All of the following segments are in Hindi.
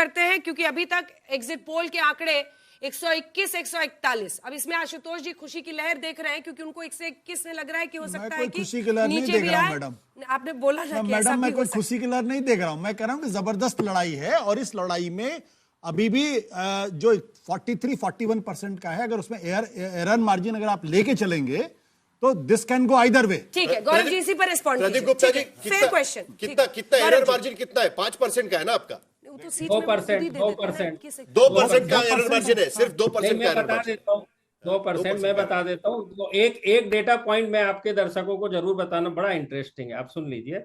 करते हैं, क्योंकि अभी तक एग्जिट पोल के आंकड़े 121, 141। अब इसमें आशुतोष जी खुशी की लहर देख रहे हैं, क्योंकि उनको 121 में लग रहा है कि हो सकता है कि खुशी की लहर नहीं नीचे देख भी रहा हूं आए। मैडम, आपने बोला ना कि ऐसा मैडम मैं भी कोई हो सकता है। खुशी की लहर नहीं देख रहा हूं। मैं कह रहा हूं कि जबरदस्त लड़ाई है, और इस लड़ाई में अभी भी जो 43-41% का है, अगर उसमें एरर मार्जिन अगर आप लेके चलेंगे तो this can go either way. ठीक है, गौरव जी इसी पर respond Pradeep Gupta ji, fair question. कितना एरर मार्जिन कितना है? 5% का है ना आपका? 2% 2% का एरर मार्जिन है, सिर्फ 2% का मैं एरर बता मार्जिन। देता हूँ 2%। मैं बता देता हूँ तो एक डेटा पॉइंट मैं आपके दर्शकों को जरूर बताना, बड़ा इंटरेस्टिंग है, आप सुन लीजिए।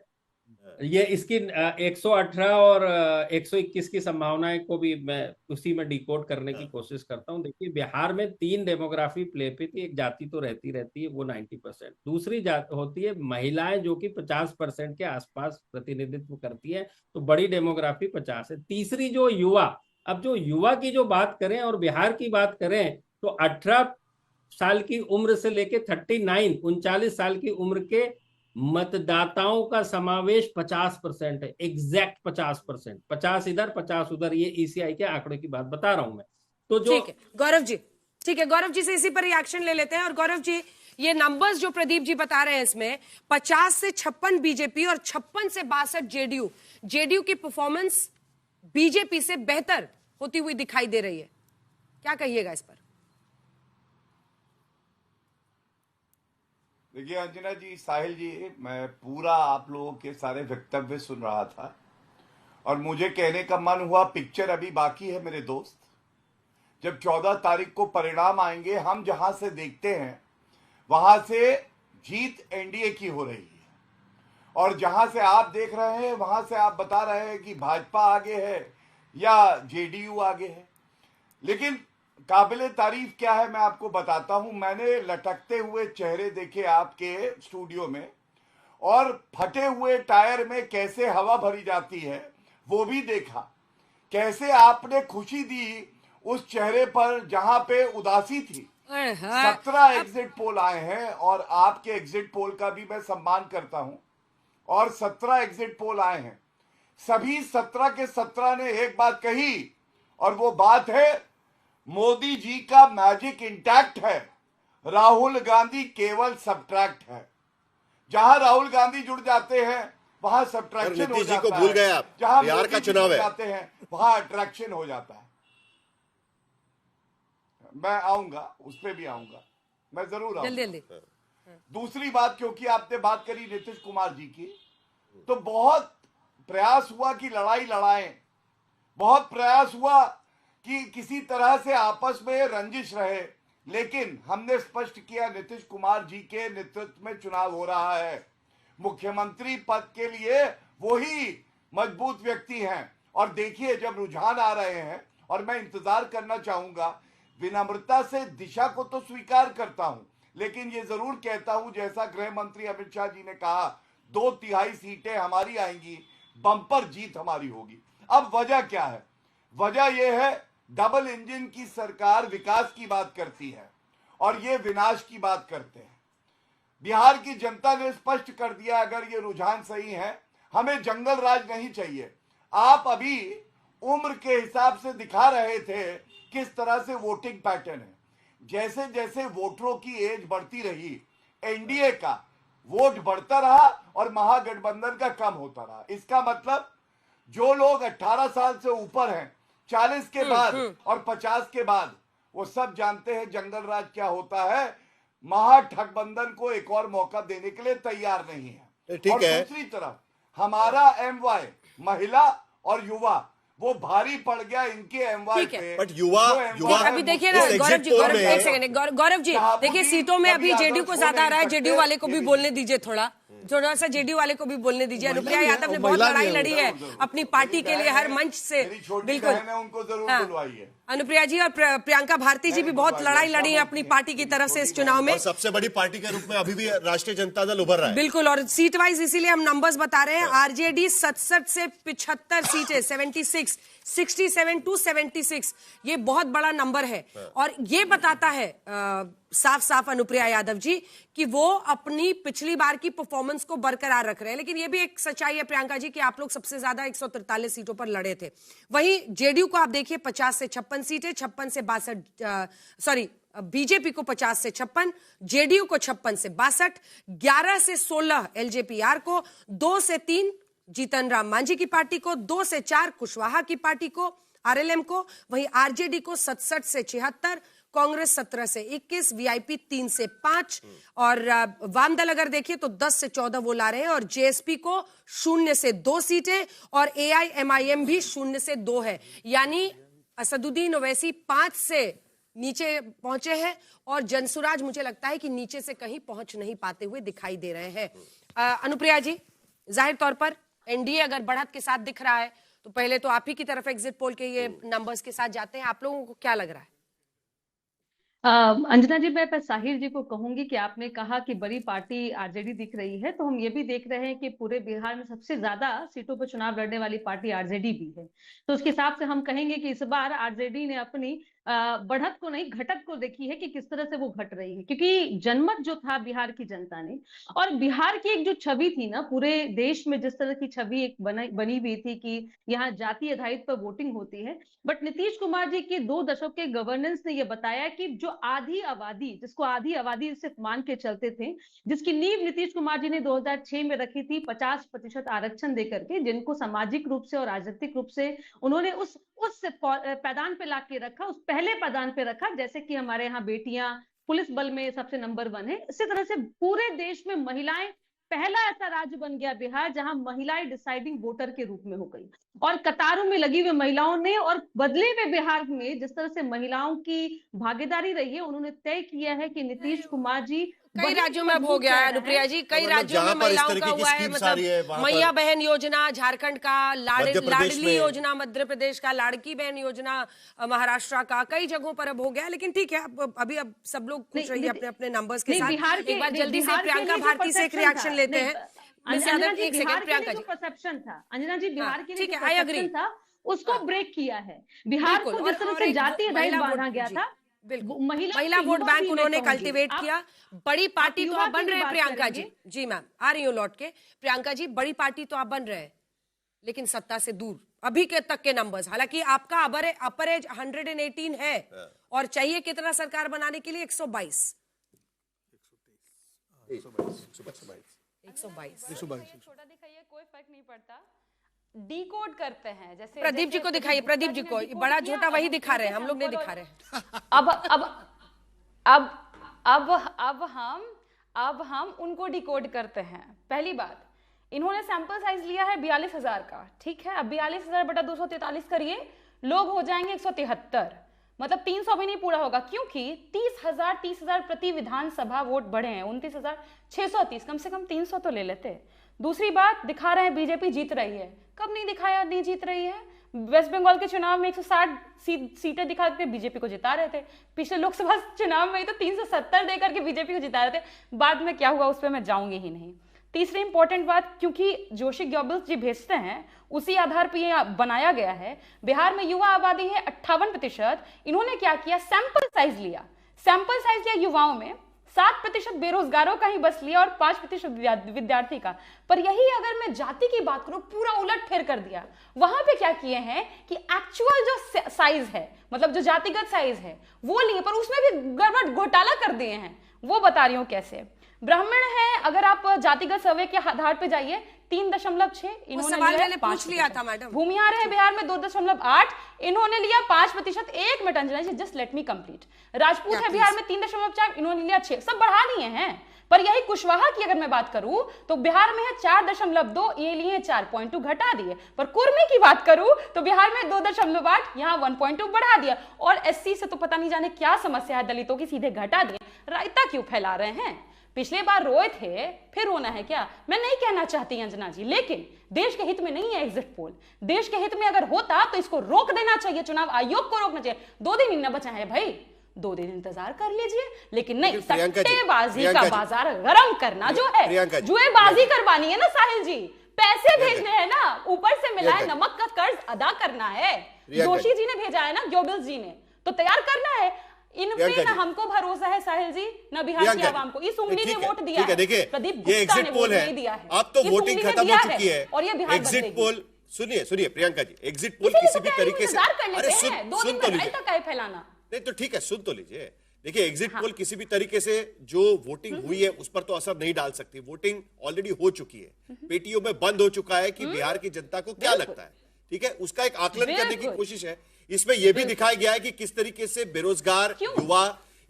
ये इसकी 118 और 121 की संभावनाएं को भी मैं उसी में डिकोड करने की कोशिश करता हूं। देखिए, बिहार में 3 डेमोग्राफी प्ले पे थी। एक जाति तो रहती है, वो 90%। दूसरी जात होती है महिलाएं, जो कि 50% के आसपास प्रतिनिधित्व करती है, तो बड़ी डेमोग्राफी 50 है। तीसरी जो युवा, अब जो युवा की जो बात करें और बिहार की बात करें, तो 18 साल की उम्र से लेके 39 साल की उम्र के मतदाताओं का समावेश 50% है। एग्जैक्ट 50%, 50 इधर 50 उधर। ये ईसीआई के आंकड़े की बात बता रहा हूं मैं। तो जो ठीक है गौरव जी, ठीक है गौरव जी से इसी पर रिएक्शन ले लेते हैं। और गौरव जी, ये नंबर्स जो प्रदीप जी बता रहे हैं, इसमें 50 से 56 बीजेपी और 56 से 62 जेडीयू, जेडीयू की परफॉर्मेंस बीजेपी से बेहतर होती हुई दिखाई दे रही है। क्या कहिएगा इस पर? देखिए अंजना जी, साहिल जी, मैं पूरा आप लोगों के सारे वक्तव्य सुन रहा था और मुझे कहने का मन हुआ, पिक्चर अभी बाकी है मेरे दोस्त। जब 14 तारीख को परिणाम आएंगे, हम जहां से देखते हैं वहां से जीत एनडीए की हो रही है, और जहां से आप देख रहे हैं वहां से आप बता रहे हैं कि भाजपा आगे है या जेडीयू आगे है। लेकिन काबिले तारीफ क्या है मैं आपको बताता हूं। मैंने लटकते हुए चेहरे देखे आपके स्टूडियो में, और फटे हुए टायर में कैसे हवा भरी जाती है वो भी देखा। कैसे आपने खुशी दी उस चेहरे पर जहां पे उदासी थी। 17 एग्जिट पोल आए हैं, और आपके एग्जिट पोल का भी मैं सम्मान करता हूं। और 17 एग्जिट पोल आए हैं, सभी 17 के 17 ने एक बात कही, और वो बात है मोदी जी का मैजिक इंटैक्ट है, राहुल गांधी केवल सब्ट्रैक्ट है। जहां राहुल गांधी जुड़ जाते हैं वहां सब्ट्रैक्शन हो जाता है। को भूल गए आप, जहां बिहार का चुनाव है, जाते हैं वहां अट्रैक्शन हो जाता है। मैं आऊंगा, उस पर भी आऊंगा, मैं जरूर आऊंगा जल्दी। दूसरी बात, क्योंकि आपने बात करी नीतीश कुमार जी की, तो बहुत प्रयास हुआ कि लड़ाई लड़ाएं, बहुत प्रयास हुआ कि किसी तरह से आपस में रंजिश रहे। लेकिन हमने स्पष्ट किया, नीतीश कुमार जी के नेतृत्व में चुनाव हो रहा है। मुख्यमंत्री पद के लिए वही मजबूत व्यक्ति हैं। और देखिए, जब रुझान आ रहे हैं, और मैं इंतजार करना चाहूंगा, विनम्रता से दिशा को तो स्वीकार करता हूं, लेकिन ये जरूर कहता हूं, जैसा गृह मंत्री अमित शाह जी ने कहा, 2/3 सीटें हमारी आएंगी, बम्पर जीत हमारी होगी। अब वजह क्या है? वजह यह है, डबल इंजन की सरकार विकास की बात करती है और ये विनाश की बात करते हैं। बिहार की जनता ने स्पष्ट कर दिया, अगर ये रुझान सही है, हमें जंगल राज नहीं चाहिए। आप अभी उम्र के हिसाब से दिखा रहे थे किस तरह से वोटिंग पैटर्न है। जैसे जैसे वोटरों की एज बढ़ती रही, एनडीए का वोट बढ़ता रहा और महागठबंधन का कम होता रहा। इसका मतलब जो लोग 18 साल से ऊपर हैं, 40 के बाद और 50 के बाद, वो सब जानते हैं जंगल राज क्या होता है। महागठबंधन को एक और मौका देने के लिए तैयार नहीं है। ठीक और है। दूसरी तरफ हमारा एमवाय, महिला और युवा, वो भारी पड़ गया इनके एमवाय पे। बट युवा अभी देखिए ना गौरव जी, एक सेकंड गौरव जी, देखिए सीटों में अभी जेडीयू को ज्यादा आ रहा है। जेडीयू वाले को भी बोलने दीजिए, थोड़ा सा जेडीयू वाले को भी बोलने दीजिए। अनुप्रिया यादव ने बहुत लड़ाई लड़ी है अपनी पार्टी के लिए, हर मंच से। बिल्कुल, उनको जरूर बुलवाइए। अनुप्रिया जी और प्रियंका भारती जी भी बहुत लड़ाई लड़ी है अपनी पार्टी की तरफ से इस चुनाव में। और सबसे बड़ी पार्टी के रूप में अभी भी राष्ट्रीय जनता दल उभर रहा है। बिल्कुल, और सीट वाइज इसीलिए हम नंबर्स बता रहे हैं। आरजेडी 67 से 75 सीटें, 76, 67 to 76, ये बहुत बड़ा नंबर है। और ये बताता है साफ साफ अनुप्रिया यादव जी कि वो अपनी पिछली बार की परफॉर्मेंस को बरकरार रख रहे हैं। लेकिन ये भी एक सच्चाई है प्रियंका जी कि आप लोग सबसे ज्यादा 143 सीटों पर लड़े थे। वहीं जेडीयू को आप देखिए 50 से 56 सीटें, 56 से 62, बीजेपी को 50 से 56, जेडीयू को 56 से 62, 11 से 16 एलजेपी-आर को, 2 से 3 जीतन राम मांझी की पार्टी को, 2 से 4 कुशवाहा की पार्टी को, आरएलएम को, वहीं आरजेडी को 67 से 76, कांग्रेस 17 से 21, वीआईपी 3 से 5 और वामदल अगर देखिए तो 10 से 14 वो ला रहे हैं और जेएसपी को 0 से 2 सीटें और एआईएमआईएम भी 0 से 2 है। यानी असदुद्दीन ओवैसी 5 से नीचे पहुंचे हैं और जनसुराज मुझे लगता है कि नीचे से कहीं पहुंच नहीं पाते हुए दिखाई दे रहे हैं। अनुप्रिया जी, जाहिर तौर पर एनडीए अगर बढ़त के साथ दिख रहा है तो पहले तो आप ही की तरफ एग्जिट पोल के ये नंबर्स के साथ जाते हैं, आप लोगों को क्या लग रहा है? अंजना जी, मैं साहिर जी को कहूंगी कि आपने कहा कि बड़ी पार्टी आरजेडी दिख रही है, तो हम ये भी देख रहे हैं कि पूरे बिहार में सबसे ज्यादा सीटों पर चुनाव लड़ने वाली पार्टी आरजेडी भी है। तो उसके हिसाब से हम कहेंगे कि इस बार आरजेडी ने अपनी बढ़त को नहीं घटत को देखी है कि किस तरह से वो घट रही है, क्योंकि जनमत जो था बिहार की जनता ने, और बिहार की एक जो छवि थी ना पूरे देश में, जिस तरह की छवि एक बनी हुई थी कि यहाँ जाति आधारित पर वोटिंग होती है, बट नीतीश कुमार जी के 2 दशक के गवर्नेंस ने यह बताया कि जो आधी आबादी, जिसको आधी आबादी सिर्फ मान के चलते थे, जिसकी नींव नीतीश कुमार जी ने 2006 में रखी थी 50% आरक्षण देकर के, जिनको सामाजिक रूप से और राजनीतिक रूप से उन्होंने उस पैदान पे ला के रखा, उस पहले पैदान पे रखा, जैसे कि हमारे यहाँ बेटियां पुलिस बल में सबसे नंबर 1 है। इसी तरह से पूरे देश में महिलाएं, पहला ऐसा राज्य बन गया बिहार जहां महिलाएं डिसाइडिंग वोटर के रूप में हो गई और कतारों में लगी हुई महिलाओं ने, और बदले में बिहार में जिस तरह से महिलाओं की भागीदारी रही है, उन्होंने तय किया है कि नीतीश कुमार जी कई राज्यों में अब हो गया है अनुप्रिया जी, कई राज्यों में महिलाओं का हुआ है, मतलब मैया बहन योजना झारखंड का, लाडली योजना मध्य प्रदेश का, लाड़की बहन योजना महाराष्ट्र का, कई जगहों पर अब हो गया। लेकिन ठीक है, अभी अब सब लोग खुश रहिए अपने अपने नंबर्स के साथ। एक बार जल्दी से प्रियंका भारती से एक रिएक्शन लेते हैं। एक सेकंड प्रियंका जी, परसेप्शन था अंजना जी, बिहार के लिए परसेप्शन था, उसको ब्रेक किया है। बिहार को जिस तरह से जाति आधारित बांधा गया था, महिला वोट बैंक उन्होंने कल्टीवेट किया। बड़ी पार्टी तो आप बन रहे हैं प्रियंका जी। जी मैम, आ रही हूँ लौट के। प्रियंका जी, बड़ी पार्टी तो आप बन रहे हैं लेकिन सत्ता से दूर अभी के तक के नंबर्स, हालांकि आपका अपर एज 118 है और चाहिए कितना सरकार बनाने के लिए? 122। छोटा दिखाइए, कोई फर्क नहीं पड़ता, डिकोड करते हैं। जैसे प्रदीप जी को दिखाइए, प्रदीप जी को बड़ा छोटा वही दिखा रहे हैं, हम लोग नहीं दिखा रहे हैं। अब हम उनको डिकोड करते हैं। पहली बात, इन्होंने सैंपल साइज लिया है 42,000 का, ठीक है। अब 42,000 बटा 243 करिए, लोग हो जाएंगे 173, मतलब 300 भी नहीं पूरा होगा, क्योंकि 30,000 प्रति विधानसभा वोट बढ़े हैं, 29,630, कम से कम 300 तो ले लेते। दूसरी बात, दिखा रहे हैं बीजेपी जीत रही है, कब नहीं दिखाया नहीं जीत रही है? वेस्ट बंगाल के चुनाव में 160 सीटें दिखा के बीजेपी को जिता रहे थे, पिछले लोकसभा चुनाव में तो 370 देकर के बीजेपी को जिता रहे थे। बाद में क्या हुआ उस पर मैं जाऊंगी ही नहीं। तीसरी इंपॉर्टेंट बात, क्योंकि जोशी ग्योबल्स जी भेजते हैं उसी आधार पर यह बनाया गया है। बिहार में युवा आबादी है 58%, इन्होंने क्या किया, सैंपल साइज लिया युवाओं में, 7% बेरोजगारों का ही बस लिया और 5% विद्यार्थी का। पर यही अगर मैं जाति की बात करूं, पूरा उलट फेर कर दिया। वहां पे क्या किए हैं कि एक्चुअल जो साइज है, मतलब जो जातिगत साइज है वो लिए, पर उसमें भी गड़बड़ घोटाला कर दिए हैं। वो बता रही हूं कैसे। ब्राह्मण है, अगर आप जातिगत सर्वे के आधार पे जाइए 3.6, इन्होंने पूछ लिया था मैडम। भूमिहार है बिहार में 2.8, इन्होंने लिया 5%। एक minute Anjana ji, just let me complete. Rajput है बिहार में 3.4, इन्होंने लिया 6, सब बढ़ा लिए हैं। पर यही कुशवाहा की अगर मैं बात करूं तो बिहार में है 4.2, ये लिए 4.2 घटा दिए। पर कुर्मी की बात करूं तो बिहार में 2.8, यहाँ 1.2 बढ़ा दिया। और एससी से तो पता नहीं जाने क्या समस्या है, दलितों की सीधे घटा दिए। रायता क्यों फैला रहे हैं? पिछले बार रोए थे, फिर रोना है क्या? मैं नहीं कहना चाहती अंजना जी, लेकिन देश के हित में नहीं है एग्जिट पोल। देश के हित में अगर होता तो इसको रोक देना चाहिए, चुनाव आयोग को रोकना चाहिए। 2 दिन ही न बचा है भाई, 2 दिन इंतजार कर लीजिए। लेकिन नहीं, सट्टेबाजी का बाजार गरम करना जो है, जुएबाजी करवानी है ना साहिल जी, पैसे भेजने हैं ना, ऊपर से मिला है नमक का कर्ज अदा करना है। जोशी जी ने भेजा है ना, गोबल्स जी ने, तो तैयार करना है। इन पे ना हमको भरोसा है साहिल जी, ना बिहार की आवाम को। इस उंगली ने वोट दिया है, देखिए प्रदीप ये गुप्ता एग्जिट ने पोल वोट है, नहीं दिया है। अब तो इस वोटिंग उंगली ने खत्म दिया हो चुकी है, और ये बिहार एग्जिट बदलेगी। पोल सुनिए प्रियंका जी, एग्जिट पोल इसीलिए किसी तो भी कह रही हूं, तरीके से, इंतजार कर अरे लेते हैं, 2 दिन सुन तो में लीजिए, तक है फैलाना। नहीं तो ठीक है, सुन तो लीजिए। देखिए एग्जिट पोल किसी भी तरीके से जो वोटिंग हुई है उस पर तो असर नहीं डाल सकती। वोटिंग ऑलरेडी हो चुकी है, पेटियों में बंद हो चुका है कि बिहार की जनता को क्या लगता है, ठीक है, उसका एक आकलन करने की कोशिश है। इसमें यह भी दिखाया गया है कि किस तरीके से बेरोजगार युवा,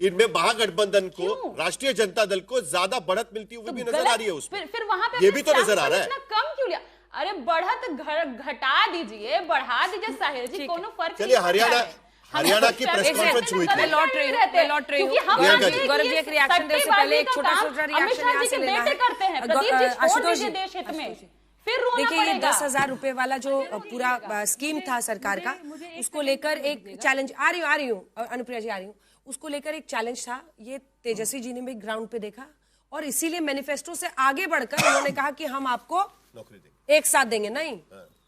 इनमें महागठबंधन को, राष्ट्रीय जनता दल को ज्यादा बढ़त मिलती हुई भी नजर आ रही है उसमें। फिर वहां पे ये भी तो नजर आ रहा है। इतना कम क्यों लिया? अरे बढ़त घटा दीजिए, बढ़ा दीजिए साहिल जी, कोनो फर्क चलिए नहीं हरियाणा पड़ता है। हरियाणा की प्रेस कॉन्फ्रेंस हुई थी, मैं लौट रही हूँ गौरव जी, एक रिएक्शन देने से पहले एक छोटा सा रिएक्शन यहाँ से लेना है। आशुतोष जी, देश हित में फिर रोना देखिए ये पड़ेगा। 10,000 रुपए वाला जो पूरा स्कीम था सरकार का, उसको लेकर एक चैलेंज, आ रही हूँ अनुप्रिया जी, आ रही हूँ, उसको लेकर एक चैलेंज था। ये तेजस्वी जी ने भी ग्राउंड पे देखा और इसीलिए मैनिफेस्टो से आगे बढ़कर उन्होंने कहा कि हम आपको नौकरी देंगे, एक साथ देंगे। नहीं,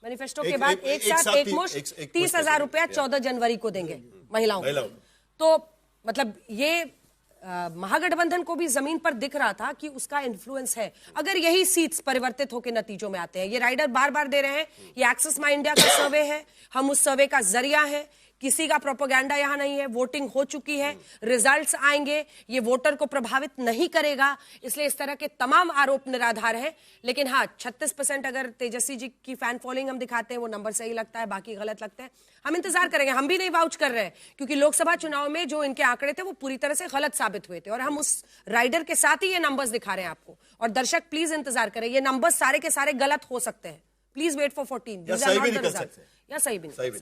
मैनिफेस्टो के बाद एक साथ एक मुश्त 30,000 रुपया 14 जनवरी को देंगे महिलाओं को। तो मतलब ये महागठबंधन को भी जमीन पर दिख रहा था कि उसका इन्फ्लुएंस है। अगर यही सीट्स परिवर्तित होकर नतीजों में आते हैं, ये राइडर बार बार दे रहे हैं, ये एक्सेस माई इंडिया का सर्वे है, हम उस सर्वे का जरिया है, किसी का प्रोपेगेंडा यहां नहीं है, वोटिंग हो चुकी है, रिजल्ट्स आएंगे, ये वोटर को प्रभावित नहीं करेगा, इसलिए इस तरह के तमाम आरोप निराधार हैं। लेकिन हाँ, 36% अगर तेजस्वी जी की फैन फॉलोइंग हम दिखाते हैं, वो नंबर सही लगता है, बाकी गलत लगते हैं। हम इंतजार करेंगे, हम भी नहीं वाउच कर रहे हैं, क्योंकि लोकसभा चुनाव में जो इनके आंकड़े थे वो पूरी तरह से गलत साबित हुए थे और हम उस राइडर के साथ ही ये नंबर्स दिखा रहे हैं आपको। और दर्शक प्लीज इंतजार करें, ये नंबर्स सारे के सारे गलत हो सकते हैं। प्लीज वेट फॉर 14, या सही भी निकल सकते हैं, या सही भी नहीं।